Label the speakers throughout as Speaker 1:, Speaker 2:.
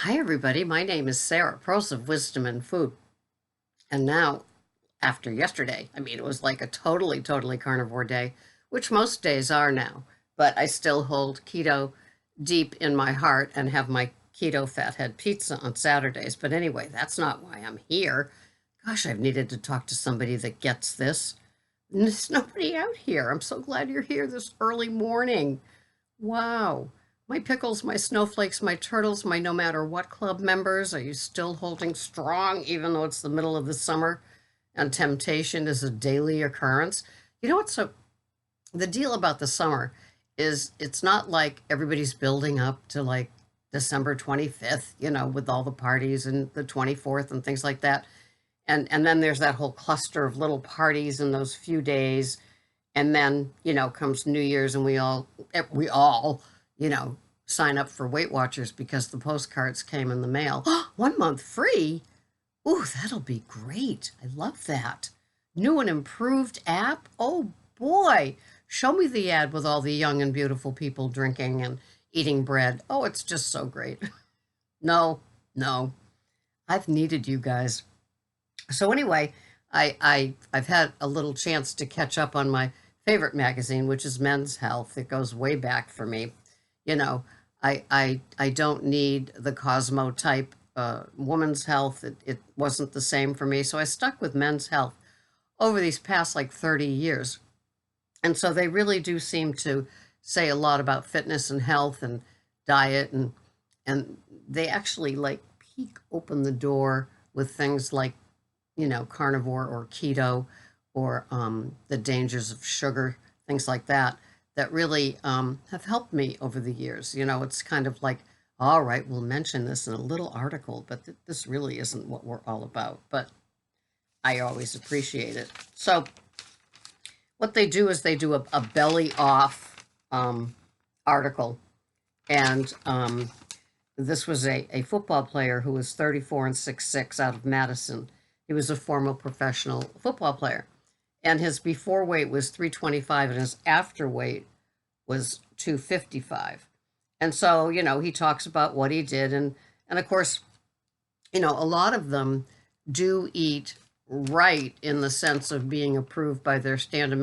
Speaker 1: Hi, everybody. My name is Sarah, Pearls of Wisdom and Food. And now, after yesterday, it was like a totally carnivore day, which most days are now. But I still hold keto deep in my heart and have my keto fathead pizza on Saturdays. But anyway, that's not why I'm here. Gosh, I've needed to talk to somebody that gets this. There's nobody out here. I'm so glad you're here this early morning. Wow. My pickles, my snowflakes, my turtles, my no matter what club members, are you still holding strong even though it's the middle of the summer and temptation is a daily occurrence? You know what? So the deal about the summer is it's not like everybody's building up to like December 25th, with all the parties and the 24th and things like that. And then there's that whole cluster of little parties in those few days, and then comes New Year's and we all sign up for Weight Watchers because the postcards came in the mail. 1 month free. Ooh, that'll be great. I love that. New and improved app. Oh boy, show me the ad with all the young and beautiful people drinking and eating bread. Oh, it's just so great. No, no, I've needed you guys. So anyway, I've had a little chance to catch up on my favorite magazine, which is Men's Health. It goes way back for me. You know, I don't need the Cosmo type woman's health. It wasn't the same for me, so I stuck with Men's Health over these past like 30 years. And so they really do seem to say a lot about fitness and health and diet, and they actually like peek open the door with things like carnivore or keto, or the dangers of sugar, things like that, that really have helped me over the years. It's kind of like, all right, we'll mention this in a little article, but this really isn't what we're all about. But I always appreciate it. So what they do is they do a belly off article. And this was a football player who was 34 and 6'6" out of Madison. He was a former professional football player. And his before weight was 325 and his after weight was 255. And so, he talks about what he did. And of course, a lot of them do eat right in the sense of being approved by their standard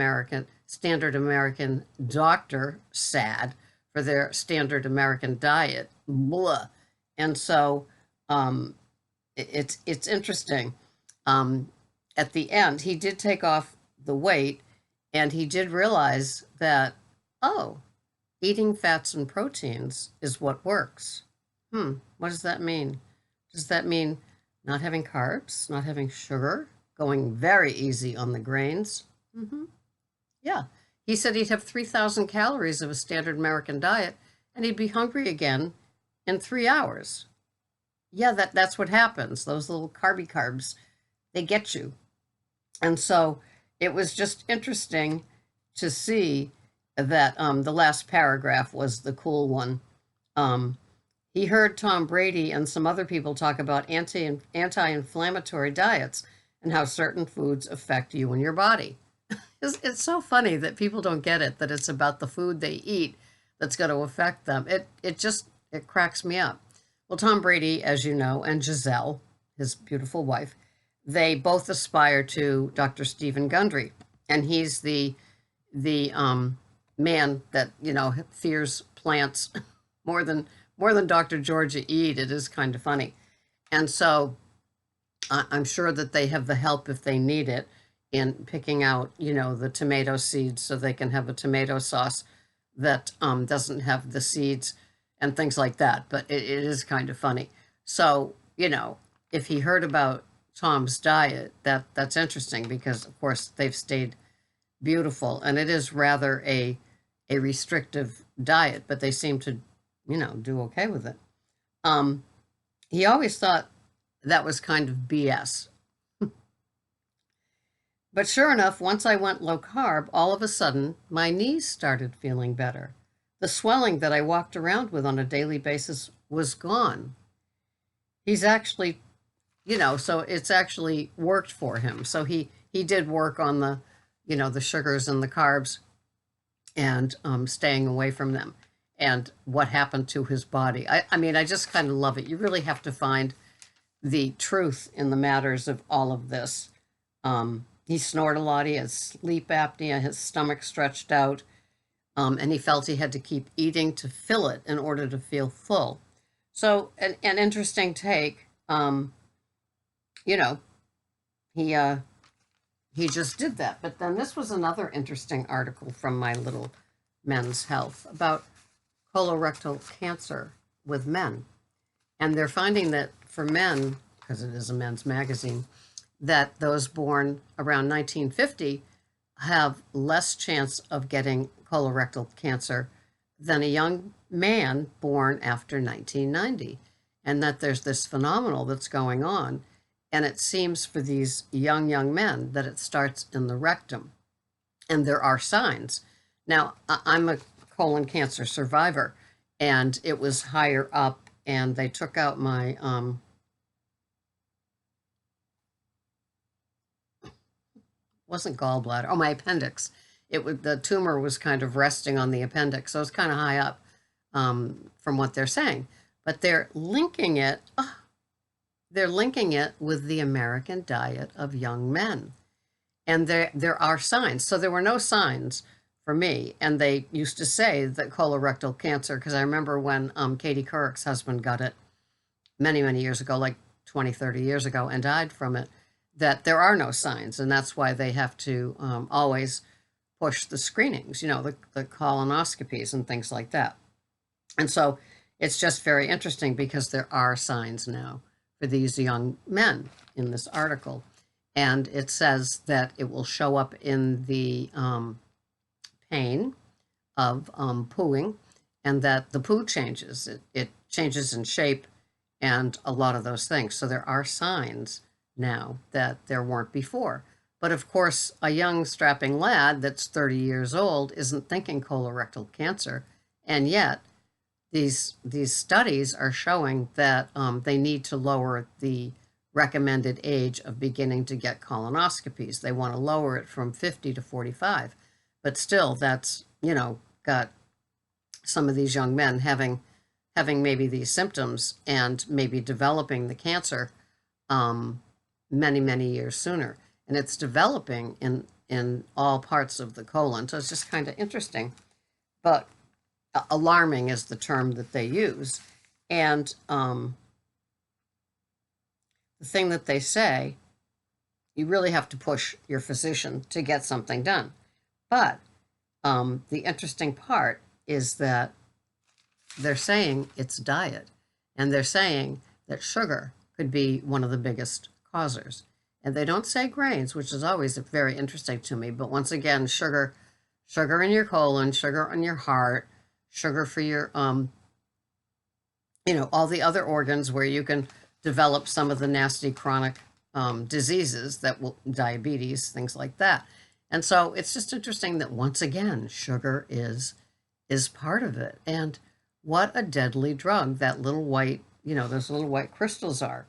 Speaker 1: American doctor, SAD, for their standard American diet. Blah. And so it's interesting. At the end, he did take off the weight, and he did realize that, oh, eating fats and proteins is what works. What does that mean? Does that mean not having carbs, not having sugar, going very easy on the grains? Yeah. He said he'd have 3,000 calories of a standard American diet, and he'd be hungry again in 3 hours. Yeah, that's what happens. Those little carbs, they get you. And so it was just interesting to see that the last paragraph was the cool one. He heard Tom Brady and some other people talk about anti-inflammatory diets and how certain foods affect you and your body. It's so funny that people don't get it, that it's about the food they eat that's going to affect them. It cracks me up. Well, Tom Brady, as you know, and Giselle, his beautiful wife, they both aspire to Dr. Stephen Gundry, and he's the man that fears plants more than Dr. Georgia Ede. It is kind of funny, and so I'm sure that they have the help if they need it in picking out the tomato seeds so they can have a tomato sauce that doesn't have the seeds and things like that. But it is kind of funny. So if he heard about Tom's diet, that's interesting, because of course they've stayed beautiful, and it is rather a restrictive diet, but they seem to do okay with it. He always thought that was kind of BS. But sure enough, once I went low carb, all of a sudden my knees started feeling better. The swelling that I walked around with on a daily basis was gone. He's actually, so it's actually worked for him. So he did work on the sugars and the carbs, and staying away from them. and what happened to his body. I mean, I just kind of love it. You really have to find the truth in the matters of all of this. He snored a lot. He had sleep apnea. His stomach stretched out, and he felt he had to keep eating to fill it in order to feel full. So, an interesting take. You know, he he just did that. But then this was another interesting article from My Little Men's Health about colorectal cancer with men. And they're finding that for men, because it is a men's magazine, that those born around 1950 have less chance of getting colorectal cancer than a young man born after 1990. And that there's this phenomenon that's going on. And it seems for these young men that it starts in the rectum. And there are signs. Now, I'm a colon cancer survivor, and it was higher up, and they took out my wasn't gallbladder, oh, my appendix. The tumor was kind of resting on the appendix, so it was kind of high up, from what they're saying. But they're linking it with the American diet of young men. And there are signs. So there were no signs for me. And they used to say that colorectal cancer, because I remember when Katie Couric's husband got it many, many years ago, like 20, 30 years ago, and died from it, that there are no signs. And that's why they have to always push the screenings, the colonoscopies and things like that. And so it's just very interesting because there are signs now for these young men in this article. And it says that it will show up in the pain of pooing, and that the poo changes. It changes in shape and a lot of those things. So there are signs now that there weren't before. But of course, a young strapping lad that's 30 years old isn't thinking colorectal cancer. And yet, these studies are showing that they need to lower the recommended age of beginning to get colonoscopies. They want to lower it from 50 to 45. But still, that's, got some of these young men having maybe these symptoms and maybe developing the cancer many, many years sooner. And it's developing in all parts of the colon. So it's just kind of interesting. But alarming is the term that they use. And the thing that they say, you really have to push your physician to get something done. But the interesting part is that they're saying it's diet. And they're saying that sugar could be one of the biggest causers. And they don't say grains, which is always very interesting to me. But once again, sugar in your colon, sugar in your heart, sugar for your, all the other organs where you can develop some of the nasty chronic diseases diabetes, things like that. And so it's just interesting that once again, sugar is part of it. And what a deadly drug that little white, those little white crystals are.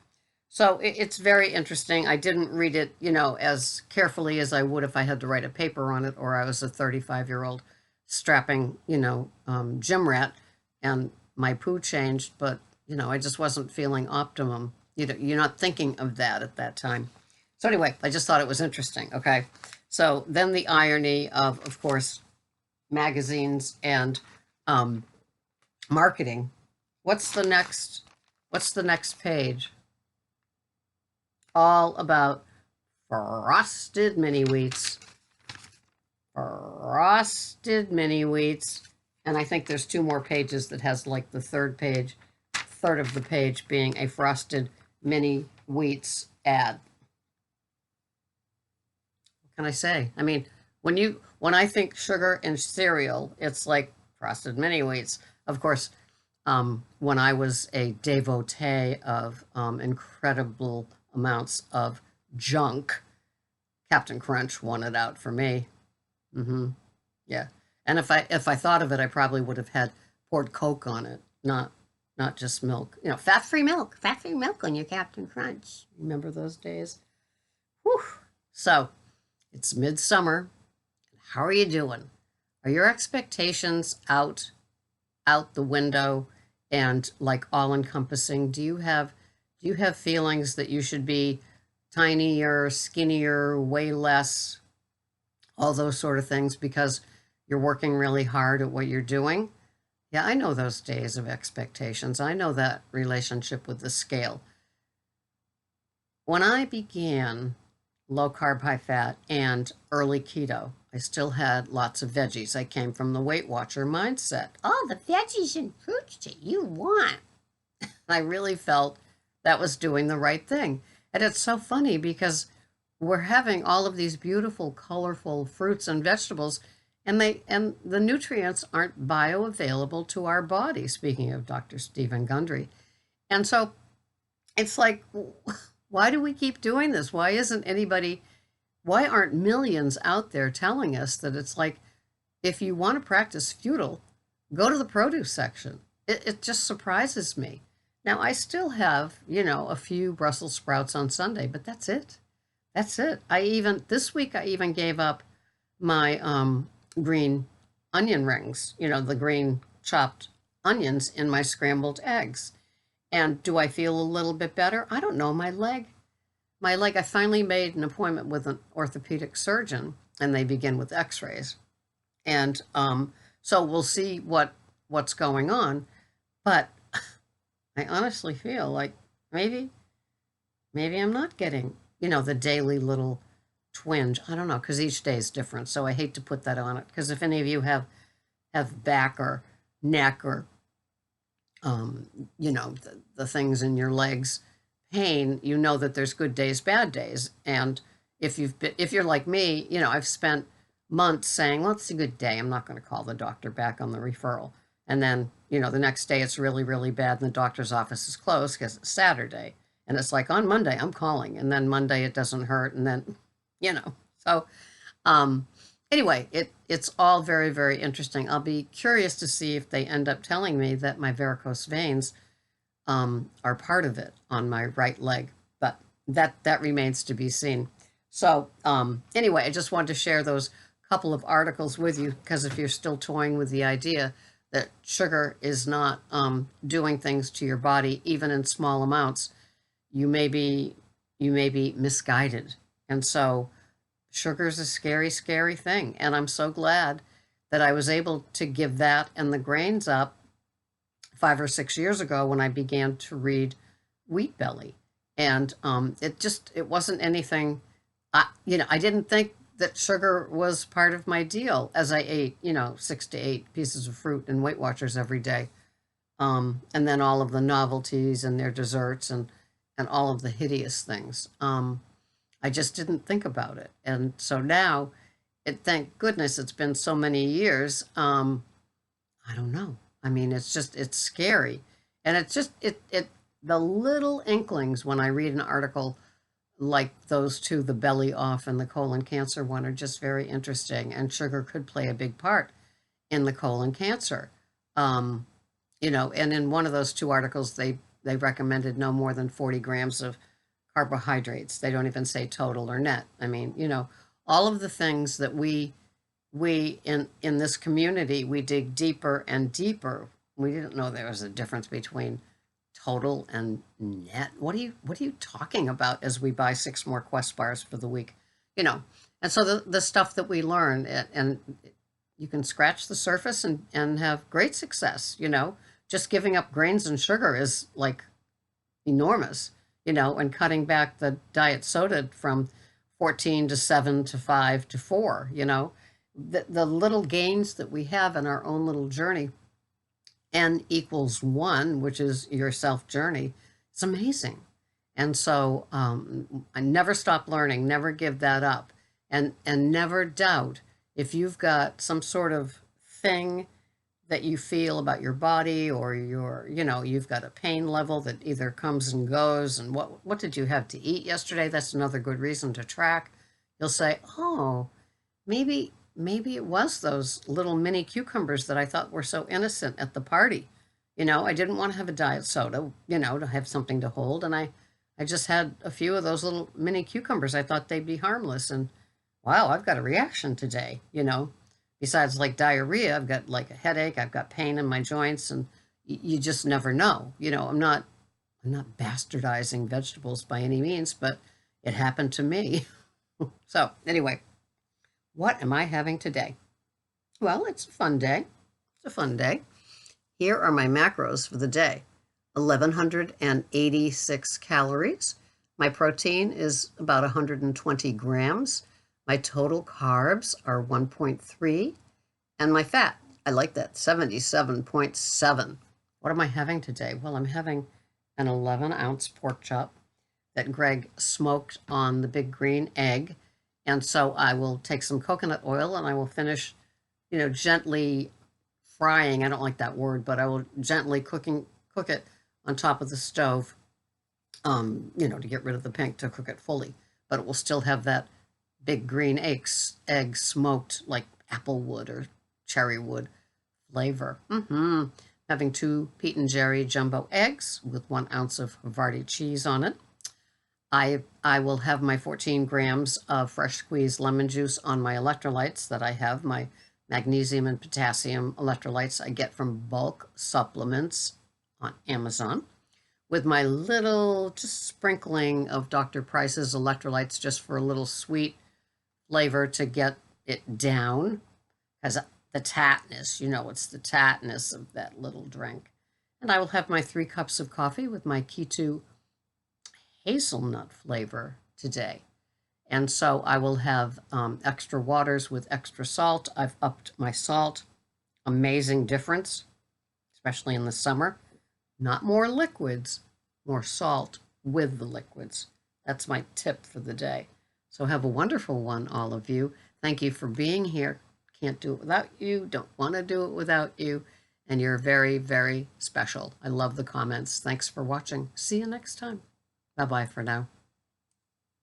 Speaker 1: So it's very interesting. I didn't read it, as carefully as I would if I had to write a paper on it, or I was a 35-year-old strapping, gym rat, and my poo changed, but, I just wasn't feeling optimum. You're not thinking of that at that time. So anyway, I just thought it was interesting, okay? So then the irony of course, magazines and marketing. What's the next page? All about frosted mini wheats. Frosted mini wheats. And I think there's 2 more pages that has like the third of the page being a frosted mini wheats ad. What can I say? I mean, when I think sugar and cereal, it's like frosted mini wheats. Of course, when I was a devotee of incredible amounts of junk, Captain Crunch won it out for me. Yeah. And if I thought of it, I probably would have poured Coke on it, not just milk. Fat-free milk on your Captain Crunch. Remember those days? Whew. So, it's midsummer. How are you doing? Are your expectations out out the window and like all encompassing? Do you have feelings that you should be tinier, skinnier, way less, all those sort of things because you're working really hard at what you're doing? Yeah, I know those days of expectations. I know that relationship with the scale. When I began low carb, high fat, and early keto, I still had lots of veggies. I came from the Weight Watcher mindset. Oh, the veggies and fruits that you want. I really felt that was doing the right thing. And it's so funny because we're having all of these beautiful, colorful fruits and vegetables, and the nutrients aren't bioavailable to our body, speaking of Dr. Stephen Gundry. And so it's like, why do we keep doing this? Why aren't millions out there telling us that it's like, if you want to practice futile, go to the produce section? It just surprises me. Now, I still have, a few Brussels sprouts on Sunday, but that's it. That's it. This week, I even gave up my green onion rings, the green chopped onions in my scrambled eggs. And do I feel a little bit better? I don't know. My leg, I finally made an appointment with an orthopedic surgeon, and they begin with x-rays. And so we'll see what's going on. But I honestly feel like maybe I'm not getting, the daily little twinge. I don't know, because each day is different. So I hate to put that on it. Because if any of you have back or neck or the things in your legs pain, you know that there's good days, bad days. And if you're like me, I've spent months saying, well, it's a good day, I'm not going to call the doctor back on the referral. And then, the next day it's really, really bad and the doctor's office is closed because it's Saturday. And it's like on Monday I'm calling, and then Monday it doesn't hurt, and then, So anyway, it's all very, very interesting. I'll be curious to see if they end up telling me that my varicose veins are part of it on my right leg, but that remains to be seen. So anyway, I just wanted to share those couple of articles with you, because if you're still toying with the idea that sugar is not doing things to your body, even in small amounts, you may be misguided. And so sugar is a scary, scary thing. And I'm so glad that I was able to give that and the grains up 5 or 6 years ago when I began to read Wheat Belly. And it wasn't anything, I didn't think that sugar was part of my deal as I ate, 6 to 8 pieces of fruit and Weight Watchers every day. And then all of the novelties and their desserts and all of the hideous things. I just didn't think about it. And so now, thank goodness it's been so many years. I don't know. I mean, it's scary. And it's just, the little inklings when I read an article like those two, the belly off and the colon cancer one, are just very interesting. And sugar could play a big part in the colon cancer. And in one of those two articles, they recommended no more than 40 grams of carbohydrates. They don't even say total or net. I mean, all of the things that we in this community, we dig deeper and deeper. We didn't know there was a difference between total and net. What are you talking about as we buy 6 more Quest bars for the week? And so the stuff that we learn, and you can scratch the surface and have great success. Just giving up grains and sugar is like enormous, and cutting back the diet soda from 14 to 7 to 5 to 4, the little gains that we have in our own little journey, n equals 1, which is your self journey. It's amazing. And so I never stop learning, never give that up, and never doubt if you've got some sort of thing that you feel about your body, or you've got a pain level that either comes and goes, and what did you have to eat yesterday? That's another good reason to track. You'll say, oh, maybe it was those little mini cucumbers that I thought were so innocent at the party. I didn't want to have a diet soda, to have something to hold. And I just had a few of those little mini cucumbers. I thought they'd be harmless. And wow, I've got a reaction today, besides like diarrhea, I've got like a headache, I've got pain in my joints, and you just never know. I'm not bastardizing vegetables by any means, but it happened to me. So, anyway, what am I having today? Well, it's a fun day. It's a fun day. Here are my macros for the day: 1,186 calories. My protein is about 120 grams. My total carbs are 1.3. And my fat, I like that, 77.7. What am I having today? Well, I'm having an 11-ounce pork chop that Greg smoked on the big green egg. And so I will take some coconut oil and I will finish, gently frying. I don't like that word, but I will gently cook it on top of the stove, to get rid of the pink, to cook it fully. But it will still have that big green egg smoked like apple wood or cherry wood flavor. Having 2 Pete and Jerry jumbo eggs with 1 ounce of Havarti cheese on it. I will have my 14 grams of fresh squeezed lemon juice on my electrolytes that I have, my magnesium and potassium electrolytes I get from Bulk Supplements on Amazon, with my little just sprinkling of Dr. Price's electrolytes just for a little sweet flavor to get it down. Because the tatness, it's the tatness of that little drink. And I will have my 3 cups of coffee with my Keto hazelnut flavor today. And so I will have extra waters with extra salt. I've upped my salt. Amazing difference, especially in the summer. Not more liquids, more salt with the liquids. That's my tip for the day. So have a wonderful one, all of you. Thank you for being here. Can't do it without you. Don't want to do it without you. And you're very, very special. I love the comments. Thanks for watching. See you next time. Bye-bye for now.